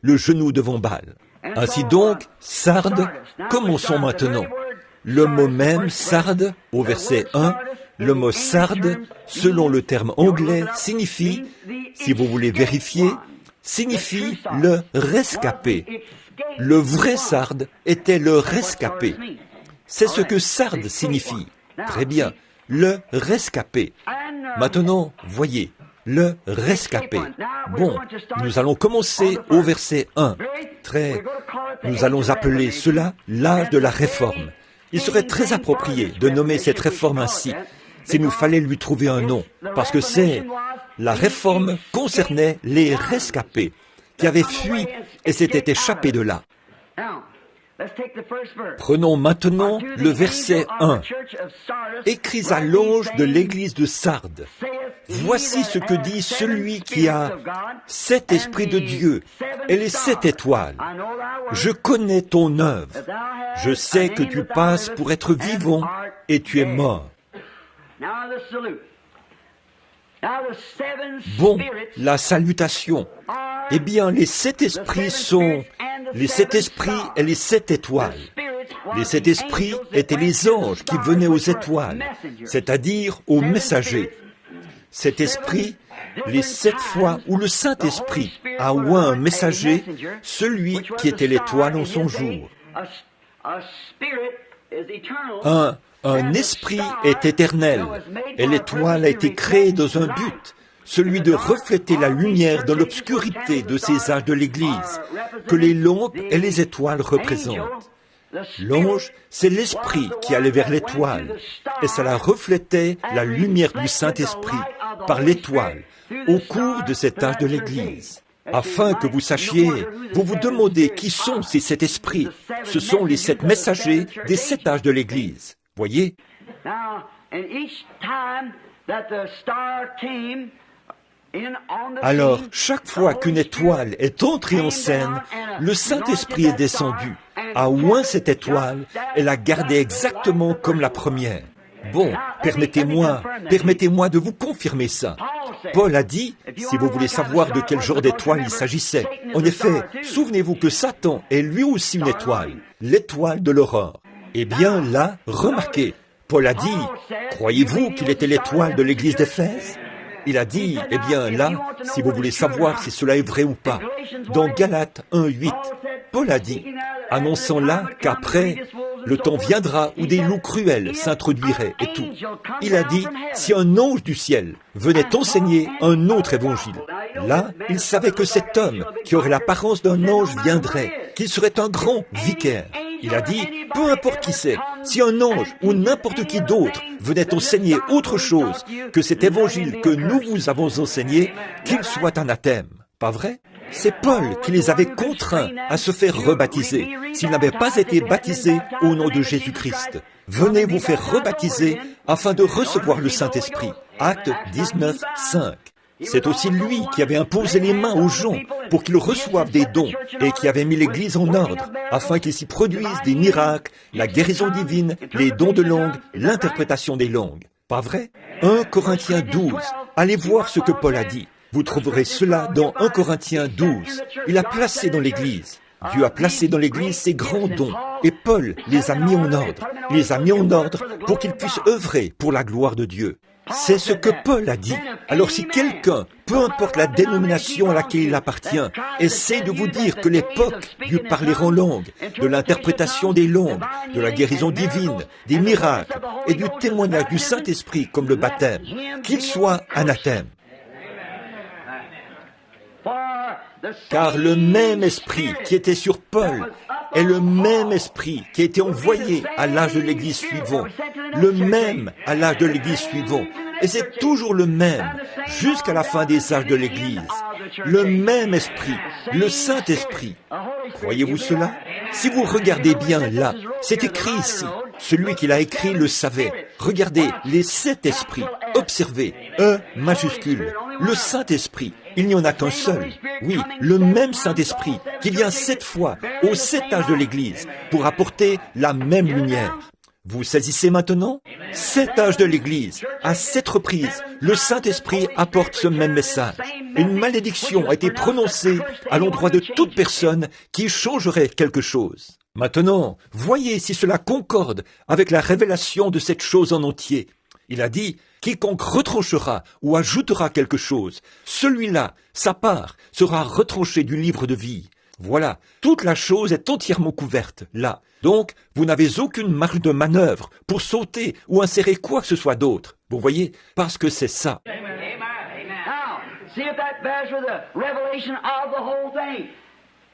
le genou devant Baal. Ainsi donc, Sardes, commençons maintenant. Le mot même, Sardes, au verset 1, le mot Sardes, selon le terme anglais, signifie, si vous voulez vérifier, signifie le rescapé. Le vrai Sardes était le rescapé. C'est ce que Sardes signifie. Très bien, le rescapé. Maintenant, voyez, le rescapé. Bon, nous allons commencer au verset 1. Nous allons appeler cela l'âge de la réforme. Il serait très approprié de nommer cette réforme ainsi, s'il nous fallait lui trouver un nom, parce que la réforme concernait les rescapés, qui avaient fui et s'étaient échappés de là. Prenons maintenant le verset 1. Écris à l'ange de l'église de Sardes. Voici ce que dit celui qui a 7 esprits de Dieu et les 7 étoiles. Je connais ton œuvre. Je sais que tu passes pour être vivant et tu es mort. Bon, la salutation. Eh bien, les 7 esprits sont les 7 esprits et les 7 étoiles. Les 7 esprits étaient les anges qui venaient aux étoiles, c'est-à-dire aux messagers. Cet esprit, les 7 fois où le Saint-Esprit a oint un messager, celui qui était l'étoile en son jour. Un esprit est éternel, et l'étoile a été créée dans un but, celui de refléter la lumière dans l'obscurité de ces âges de l'Église, que les lampes et les étoiles représentent. L'ange, c'est l'esprit qui allait vers l'étoile, et cela reflétait la lumière du Saint-Esprit par l'étoile au cours de cet âge de l'Église. Afin que vous sachiez, vous vous demandez qui sont ces 7 esprits. Ce sont les 7 messagers des 7 âges de l'Église. Voyez? Alors, chaque fois qu'une étoile est entrée en scène, le Saint-Esprit est descendu, a oint cette étoile et l'a gardée exactement comme la première. Bon, permettez-moi de vous confirmer ça. Paul a dit, si vous voulez savoir de quel genre d'étoile il s'agissait. En effet, souvenez-vous que Satan est lui aussi une étoile, l'étoile de l'aurore. Eh bien là, remarquez, Paul a dit, croyez-vous qu'il était l'étoile de l'église d'Éphèse? Il a dit, eh bien là, si vous voulez savoir si cela est vrai ou pas, dans Galates 1:8, Paul a dit, annonçant là qu'après, le temps viendra où des loups cruels s'introduiraient et tout. Il a dit, si un ange du ciel venait enseigner un autre évangile, là, il savait que cet homme, qui aurait l'apparence d'un ange, viendrait, qu'il serait un grand vicaire. Il a dit, peu importe qui c'est, si un ange ou n'importe qui d'autre venait enseigner autre chose que cet évangile que nous vous avons enseigné, qu'il soit anathème. Pas vrai? C'est Paul qui les avait contraints à se faire rebaptiser, s'ils n'avaient pas été baptisés au nom de Jésus-Christ. Venez vous faire rebaptiser afin de recevoir le Saint-Esprit. Acte 19:5. C'est aussi lui qui avait imposé les mains aux gens pour qu'ils reçoivent des dons et qui avait mis l'Église en ordre afin qu'ils s'y produisent des miracles, la guérison divine, les dons de langue, l'interprétation des langues. Pas vrai? 1 Corinthiens 12. Allez voir ce que Paul a dit. Vous trouverez cela dans 1 Corinthiens 12. Il a placé dans l'Église. Dieu a placé dans l'Église ses grands dons et Paul les a mis en ordre. Il les a mis en ordre pour qu'ils puissent œuvrer pour la gloire de Dieu. C'est ce que Paul a dit. Alors si quelqu'un, peu importe la dénomination à laquelle il appartient, essaie de vous dire que l'époque du parler en langue, de l'interprétation des langues, de la guérison divine, des miracles et du témoignage du Saint-Esprit comme le baptême, qu'il soit anathème. Car le même esprit qui était sur Paul est le même esprit qui a été envoyé à l'âge de l'Église suivant, le même à l'âge de l'Église suivant, et c'est toujours le même jusqu'à la fin des âges de l'Église. Le même esprit, le Saint-Esprit. Croyez-vous cela? Si vous regardez bien là, c'est écrit ici. Celui qui l'a écrit le savait. Regardez les 7 esprits. Observez, E majuscule, le Saint-Esprit. Il n'y en a qu'un seul. Oui, le même Saint-Esprit qui vient 7 fois aux 7 âges de l'Église pour apporter la même lumière. Vous saisissez maintenant? 7 âges de l'Église, à 7 reprises, le Saint-Esprit apporte ce même message. Une malédiction a été prononcée à l'endroit de toute personne qui changerait quelque chose. Maintenant, voyez si cela concorde avec la révélation de cette chose en entier. Il a dit, quiconque retranchera ou ajoutera quelque chose, celui-là, sa part, sera retranché du livre de vie. Voilà, toute la chose est entièrement couverte, là. Donc, vous n'avez aucune marge de manœuvre pour sauter ou insérer quoi que ce soit d'autre. Vous voyez, parce que c'est ça. Now, see if that bears with the revelation of the whole thing.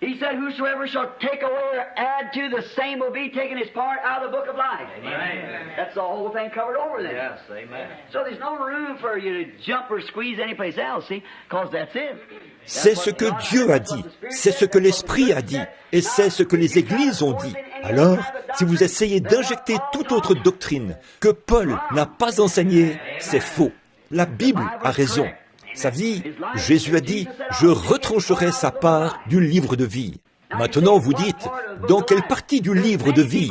He said, whosoever shall take away or add to, the same will be taking his part out of the book of life. Amen. That's the whole thing covered over then. Yes, amen. So there's no room for you to jump or squeeze anyplace else, see, because that's it. C'est ce que Dieu a dit, c'est ce que l'Esprit a dit, et c'est ce que les églises ont dit. Alors, si vous essayez d'injecter toute autre doctrine que Paul n'a pas enseignée, c'est faux. La Bible a raison. Sa vie, Jésus a dit, je retrancherai sa part du livre de vie. Maintenant, vous dites, dans quelle partie du livre de vie?